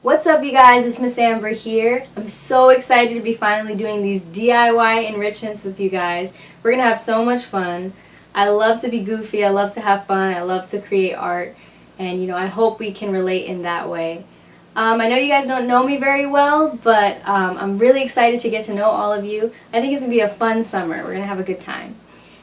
What's up, you guys? It's Miss Amber here. I'm so excited to be finally doing these DIY enrichments with you guys. We're gonna have so much fun. I love to be goofy, I love to have fun, I love to create art, and I hope we can relate in that way. I know you guys don't know me very well, but I'm really excited to get to know all of you. I think it's gonna be a fun summer. We're gonna have a good time.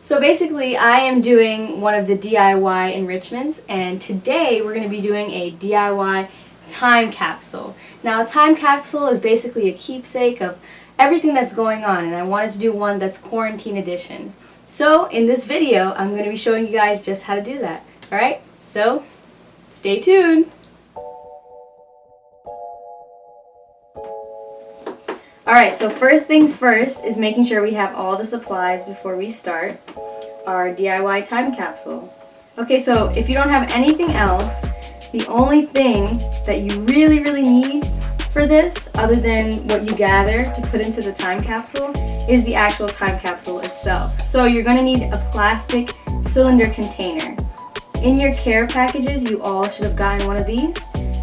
So basically, I am doing one of the DIY enrichments, and today we're going to be doing a DIY time capsule. Now, a time capsule is basically a keepsake of everything that's going on, and I wanted to do one that's quarantine edition. So in this video, I'm going to be showing you guys just how to do that. Alright, so stay tuned! Alright, so first things first is making sure we have all the supplies before we start our DIY time capsule. Okay, so if you don't have anything else, the only thing that you really need for this, other than what you gather to put into the time capsule, is the actual time capsule itself. So you're going to need a plastic cylinder container. In your care packages, you all should have gotten one of these.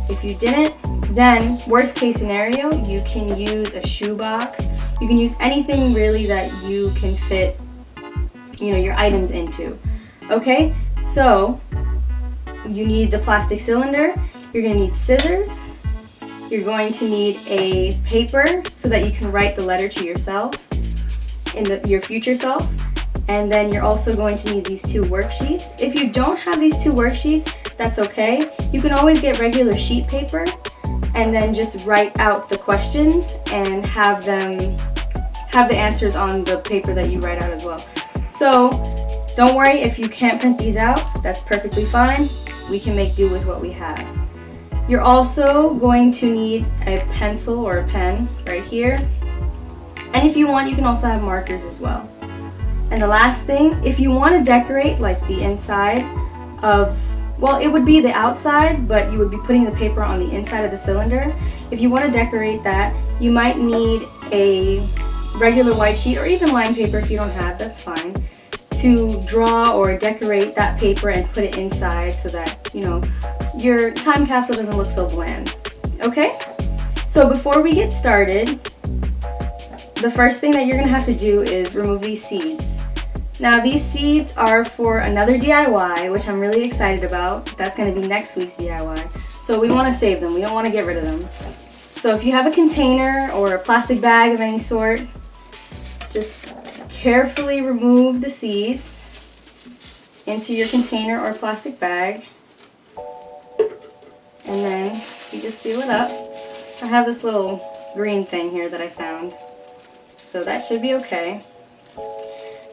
If you didn't, then worst case scenario, you can use a shoebox. You can use anything really that you can fit, your items into. Okay, so you need the plastic cylinder. You're going to need scissors. You're going to need a paper so that you can write the letter to yourself, your future self. And then you're also going to need these two worksheets. If you don't have these two worksheets, that's okay. You can always get regular sheet paper and then just write out the questions and have the answers on the paper that you write out as well. So don't worry if you can't print these out, that's perfectly fine. We can make do with what we have. You're also going to need a pencil or a pen right here. And if you want, you can also have markers as well. And the last thing, if you want to decorate like the inside of, well, it would be the outside, but you would be putting the paper on the inside of the cylinder. If you want to decorate that, you might need a regular white sheet or even line paper if you don't have, that's fine, to draw or decorate that paper and put it inside so that, your time capsule doesn't look so bland. Okay? So before we get started, the first thing that you're going to have to do is remove these seeds. Now these seeds are for another DIY, which I'm really excited about. That's going to be next week's DIY. So we want to save them. We don't want to get rid of them. So if you have a container or a plastic bag of any sort, just carefully remove the seeds into your container or plastic bag. And then you just seal it up. I have this little green thing here that I found. So that should be okay.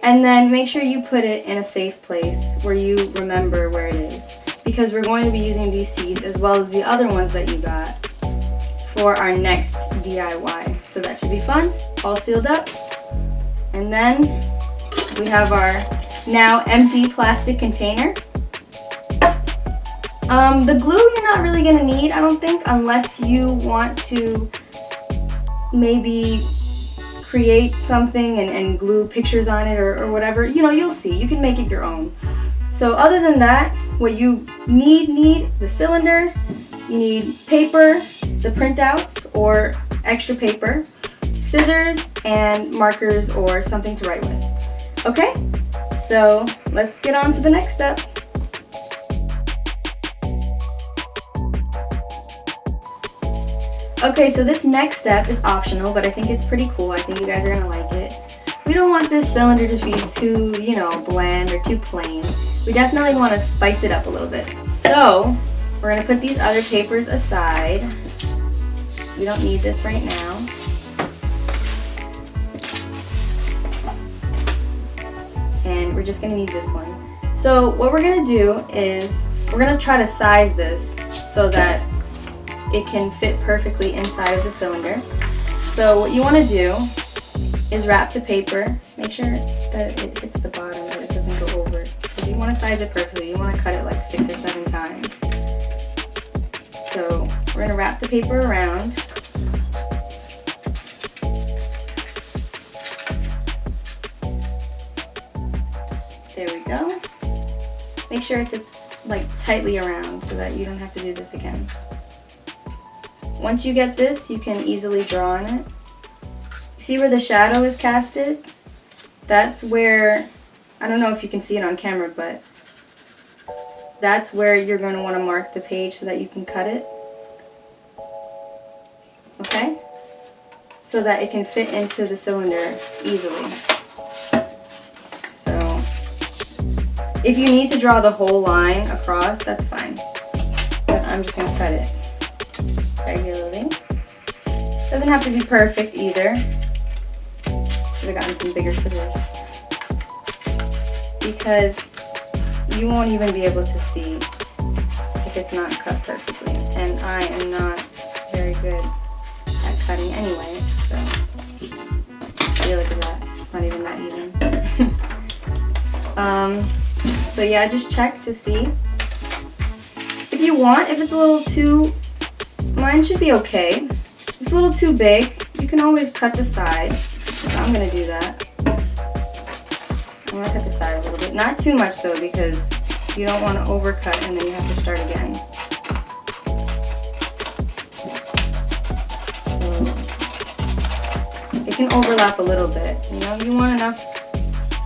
And then make sure you put it in a safe place where you remember where it is, because we're going to be using these seeds as well as the other ones that you got for our next DIY. So that should be fun, all sealed up. And then we have our now empty plastic container. The glue you're not really going to need, I don't think, unless you want to maybe create something and glue pictures on it or whatever. You'll see. You can make it your own. So other than that, what you need the cylinder, you need paper, the printouts or extra paper, scissors, and markers or something to write with. Okay? So let's get on to the next step. Okay, so this next step is optional, but I think it's pretty cool. I think you guys are going to like it. We don't want this cylinder to be too, bland or too plain. We definitely want to spice it up a little bit. So, we're going to put these other papers aside. So we don't need this right now. And we're just going to need this one. So, what we're going to do is, we're going to try to size this so that it can fit perfectly inside of the cylinder. So what you want to do is wrap the paper. Make sure that it hits the bottom, that it doesn't go over. If you want to size it perfectly, you want to cut it like 6 or 7 times. So we're going to wrap the paper around. There we go. Make sure it's like tightly around so that you don't have to do this again. once you get this, you can easily draw on it. See where the shadow is casted? That's where, I don't know if you can see it on camera, but that's where you're going to want to mark the page so that you can cut it. Okay? So that it can fit into the cylinder easily. So, if you need to draw the whole line across, that's fine. But I'm just going to cut it regularly. Doesn't have to be perfect either. Should have gotten some bigger scissors. Because you won't even be able to see if it's not cut perfectly. And I am not very good at cutting anyway, so see, look at that. It's not even that even. So yeah, just check to see. If you want, if it's a little too, mine should be okay. If it's a little too big, you can always cut the side. So I'm gonna do that. I'm gonna cut the side a little bit. Not too much though, because you don't want to overcut and then you have to start again. So it can overlap a little bit. You know, you want enough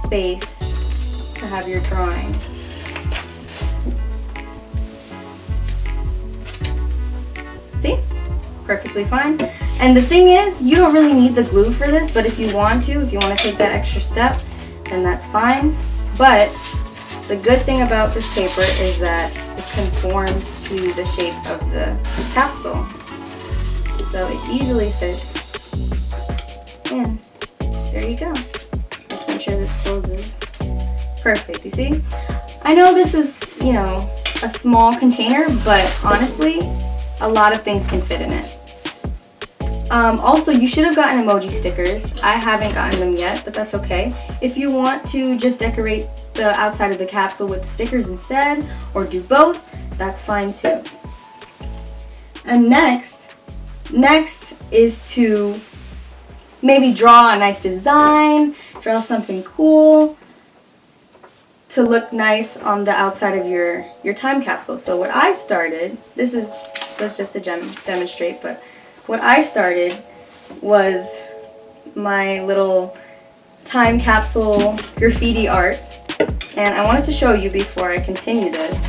space to have your drawing. See? Perfectly fine. And the thing is, you don't really need the glue for this, but if you want to take that extra step, then that's fine. But the good thing about this paper is that it conforms to the shape of the capsule. So it easily fits in. There you go. Let's make sure this closes. Perfect, you see? I know this is, you know, a small container, but honestly, a lot of things can fit in it. Also, you should have gotten emoji stickers. I haven't gotten them yet, but that's okay. If you want to just decorate the outside of the capsule with the stickers instead, or do both, that's fine too. And next is to maybe draw a nice design, draw something cool to look nice on the outside of your time capsule. So what I started, this was just to demonstrate, but what I started was my little time capsule graffiti art, and I wanted to show you before I continue this,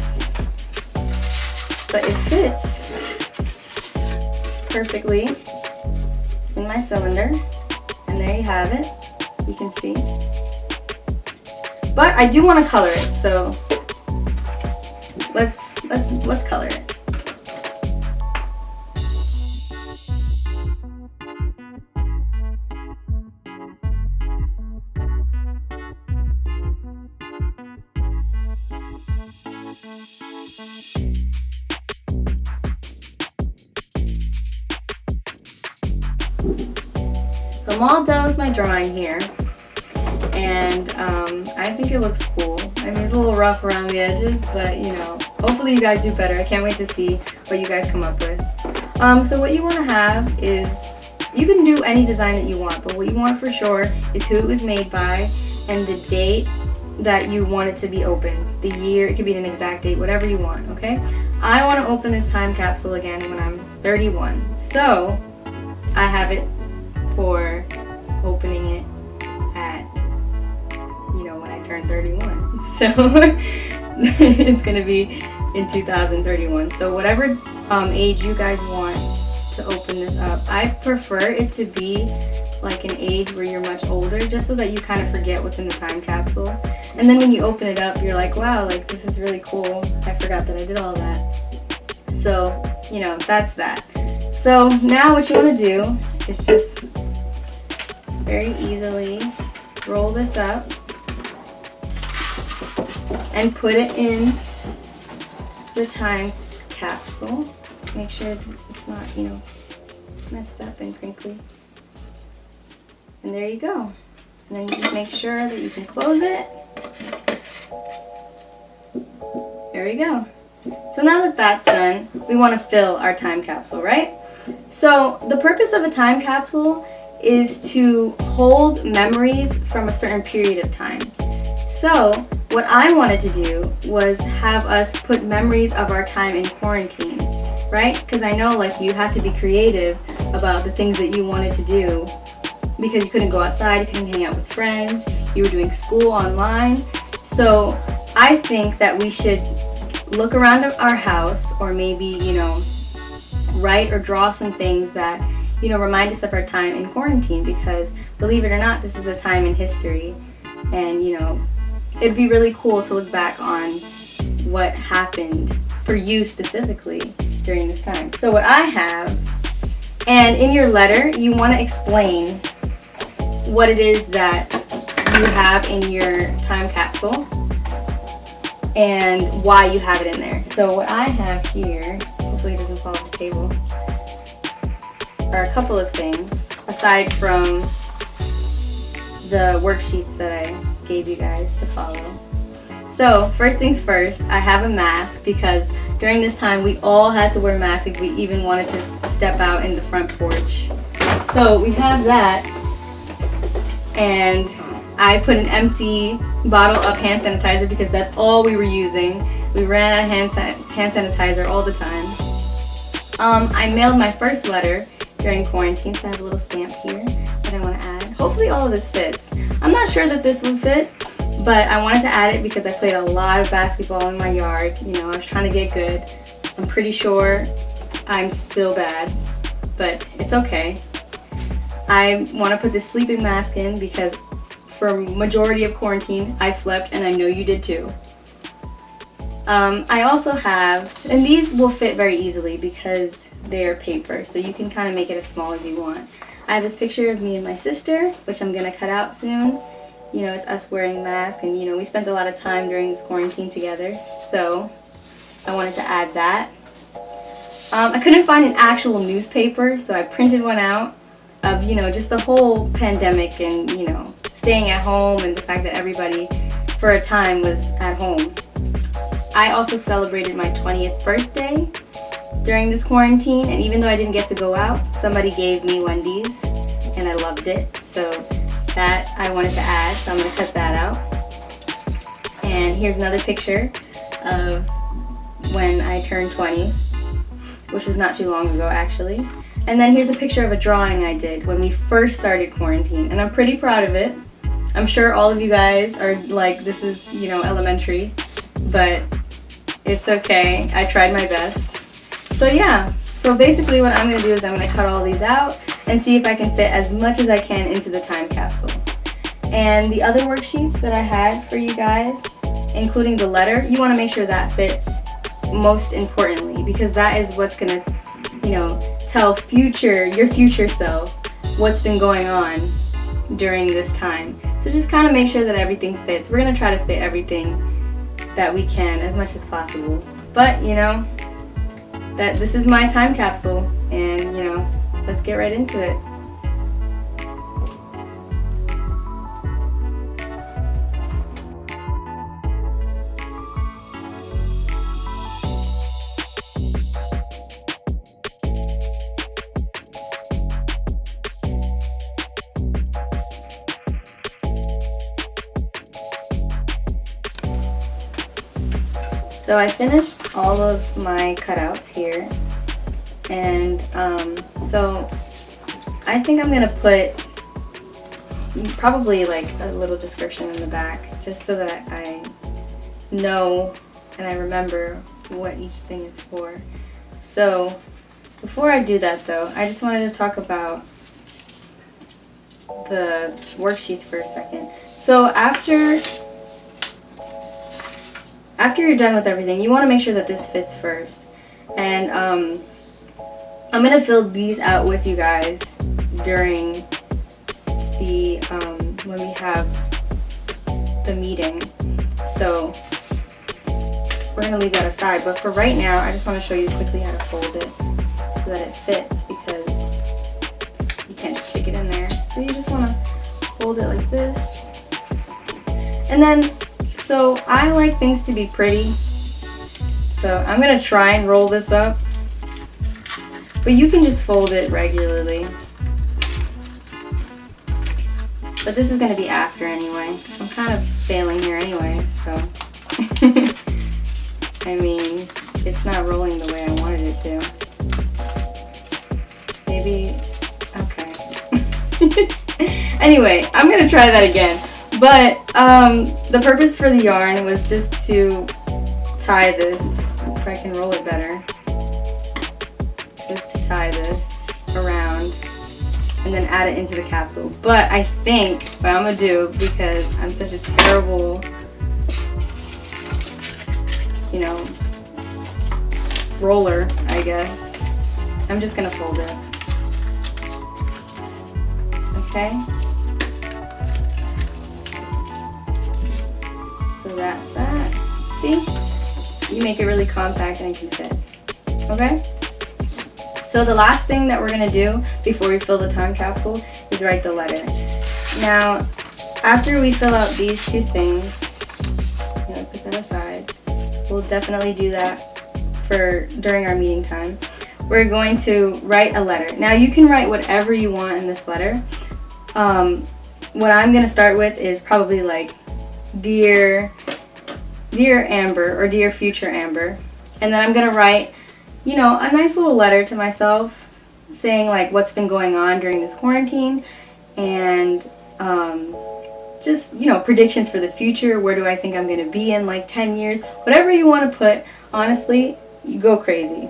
but it fits perfectly in my cylinder, and there you have it. You can see, but I do want to color it, so let's color it. So I'm all done with my drawing here, and I think it looks cool. I mean, it's a little rough around the edges, but you know, hopefully you guys do better. I can't wait to see what you guys come up with. So what you want to have is, you can do any design that you want, but what you want for sure is who it was made by and the date that you want it to be open. The year, it could be an exact date, whatever you want, okay? I want to open this time capsule again when I'm 31. So I have it for opening it at, you know, when I turn 31. So it's going to be in 2031. So whatever age you guys want to open this up. I prefer it to be like an age where you're much older, just so that you kind of forget what's in the time capsule. And then when you open it up, you're like, wow, like this is really cool. I forgot that I did all that. So, you know, that's that. So now what you want to do is just very easily roll this up and put it in the time capsule. Make sure it's not, you know, messed up and crinkly. And there you go. And then you just make sure that you can close it. There we go. So now that that's done, we want to fill our time capsule, right? So the purpose of a time capsule is to hold memories from a certain period of time. So what I wanted to do was have us put memories of our time in quarantine, right? Because I know like you had to be creative about the things that you wanted to do because you couldn't go outside, you couldn't hang out with friends, you were doing school online. So I think that we should look around our house, or maybe, you know, write or draw some things that, you know, remind us of our time in quarantine, because believe it or not, this is a time in history, and you know, it'd be really cool to look back on what happened for you specifically during this time. So what I have, and in your letter you want to explain what it is that you have in your time capsule and why you have it in there. So what I have here, hopefully it doesn't fall off the table, are a couple of things aside from the worksheets that I gave you guys to follow. So first things first, I have a mask because during this time we all had to wear masks if we even wanted to step out in the front porch. So we have that, and I put an empty bottle of hand sanitizer because that's all we were using. We ran out of hand sanitizer all the time. I mailed my first letter during quarantine, so I have a little stamp here that I want to add. Hopefully all of this fits. I'm not sure that this would fit, but I wanted to add it because I played a lot of basketball in my yard. You know, I was trying to get good. I'm pretty sure I'm still bad, but it's okay. I want to put this sleeping mask in because for majority of quarantine I slept, and I know you did too. I also have, and these will fit very easily because they're paper, so you can kind of make it as small as you want. I have this picture of me and my sister, which I'm gonna cut out soon. You know, it's us wearing masks, and you know, we spent a lot of time during this quarantine together, so I wanted to add that. I couldn't find an actual newspaper, so I printed one out of, you know, just the whole pandemic and, you know, staying at home and the fact that everybody for a time was at home. I also celebrated my 20th birthday during this quarantine, and even though I didn't get to go out, somebody gave me Wendy's and I loved it, so that I wanted to add, so I'm going to cut that out. And here's another picture of when I turned 20, which was not too long ago actually. And then here's a picture of a drawing I did when we first started quarantine, and I'm pretty proud of it. I'm sure all of you guys are like, this is, you know, elementary, but it's okay. I tried my best. So yeah, so basically what I'm going to do is I'm going to cut all these out and see if I can fit as much as I can into the time capsule. And the other worksheets that I had for you guys, including the letter, you want to make sure that fits most importantly, because that is what's going to, you know, tell your future self what's been going on during this time. So just kind of make sure that everything fits. We're going to try to fit everything that we can as much as possible. But, you know, that this is my time capsule, and, you know, let's get right into it. So I finished all of my cutouts here, and so I think I'm gonna put probably like a little description in the back, just so that I know and I remember what each thing is for. So before I do that though, I just wanted to talk about the worksheets for a second. So after you're done with everything, you want to make sure that this fits first. And I'm going to fill these out with you guys during the, when we have the meeting. So we're going to leave that aside. But for right now, I just want to show you quickly how to fold it so that it fits, because you can't just stick it in there. So you just want to fold it like this. And then, so I like things to be pretty, so I'm going to try and roll this up, but you can just fold it regularly. But this is going to be after anyway. I'm kind of failing here anyway, so I mean, it's not rolling the way I wanted it to. maybe, okay. Anyway, I'm gonna try that again. But the purpose for the yarn was just to tie this, if I can roll it better, just to tie this around and then add it into the capsule. But I think what I'm gonna do, because I'm such a terrible, you know, roller, I guess, I'm just gonna fold it. Okay? So that's that. See? You make it really compact and it can fit. Okay? So the last thing that we're gonna do before we fill the time capsule is write the letter. Now, after we fill out these two things, I'm gonna put that aside. We'll definitely do that during our meeting time. We're going to write a letter. Now you can write whatever you want in this letter. What I'm gonna start with is probably like, Dear Amber, or Dear Future Amber. And then I'm gonna write, you know, a nice little letter to myself saying like what's been going on during this quarantine, and just, you know, predictions for the future. Where do I think I'm gonna be in like 10 years? Whatever you want to put, honestly, you go crazy.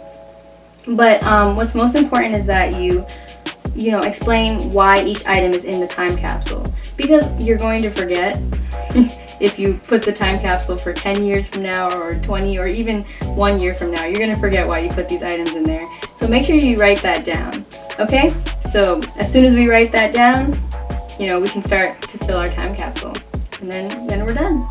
But what's most important is that you know, explain why each item is in the time capsule, because you're going to forget. If you put the time capsule for 10 years from now, or 20, or even 1 year from now, you're going to forget why you put these items in there. So make sure you write that down. Okay? So as soon as we write that down, you know, we can start to fill our time capsule. And then we're done.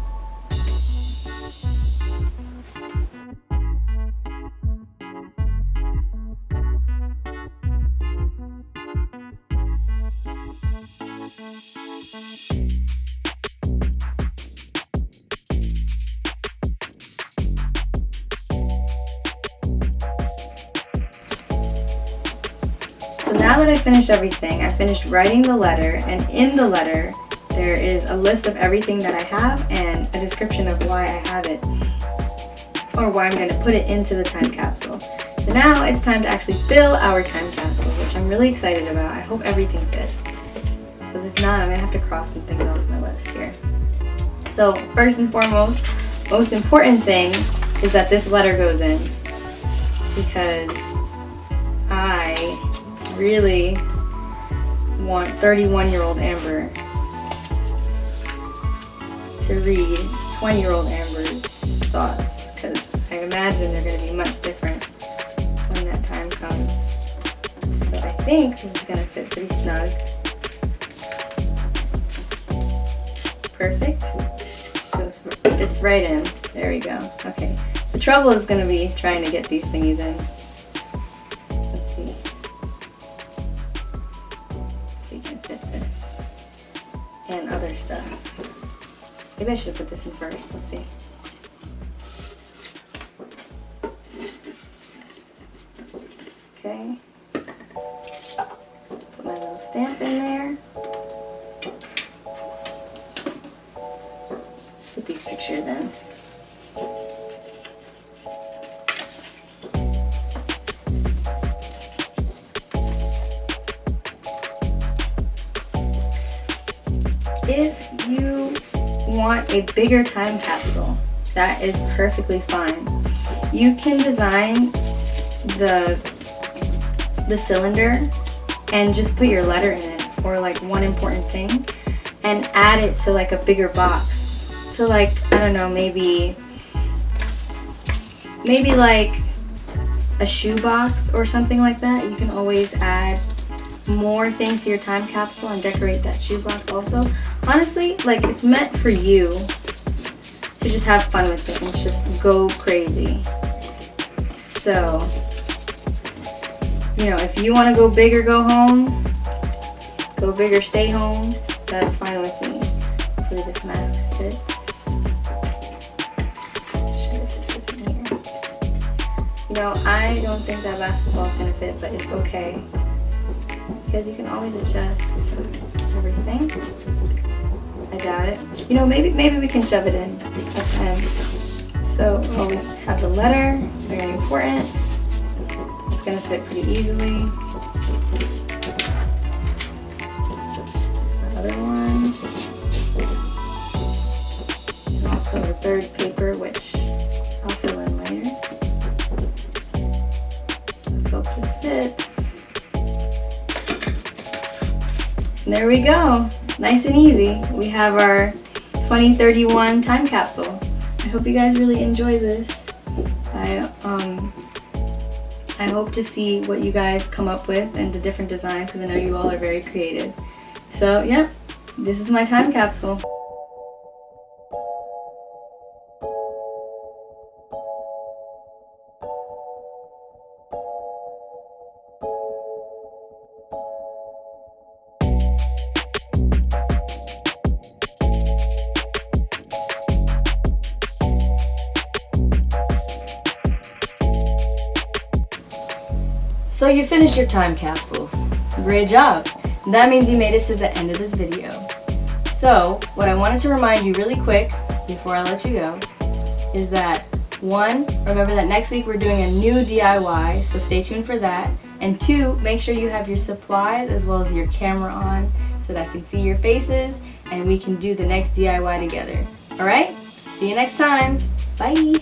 Now that I finished everything, I finished writing the letter, and in the letter there is a list of everything that I have and a description of why I have it, or why I'm going to put it into the time capsule. So now it's time to actually fill our time capsule, which I'm really excited about. I hope everything fits, because if not, I'm going to have to cross some things off my list here. So first and foremost, most important thing is that this letter goes in, because I really want 31-year-old Amber to read 20-year-old Amber's thoughts, because I imagine they're going to be much different when that time comes. So I think this is going to fit pretty snug. Perfect. So it's right in. There we go. Okay. The trouble is going to be trying to get these thingies in. Let's see. We can fit this and other stuff. Maybe I should have put this in first. Let's see. Okay. Put my little stamp in there. Put these pictures in. If you want a bigger time capsule, that is perfectly fine. You can design the cylinder and just put your letter in it, or like one important thing, and add it to like a bigger box. So like, I don't know, maybe like a shoe box or something like that. You can always add more things to your time capsule and decorate that shoe box also. Honestly, like, it's meant for you to just have fun with it and just go crazy. So, you know, if you want to go big or go home, go big or stay home, that's fine with me. Hopefully this mask fits. You know, I don't think that basketball is going to fit, but it's okay, because you can always adjust everything. I doubt it. You know, maybe we can shove it in at the end. So always have the letter, very important. It's going to fit pretty easily. There we go. Nice and easy. We have our 2031 time capsule. I hope you guys really enjoy this. I hope to see what you guys come up with and the different designs, because I know you all are very creative. So yeah, this is my time capsule. So you finished your time capsules. Great job! That means you made it to the end of this video. So what I wanted to remind you really quick before I let you go is that 1, remember that next week we're doing a new DIY, so stay tuned for that. And 2, make sure you have your supplies as well as your camera on so that I can see your faces and we can do the next DIY together. Alright? See you next time. Bye!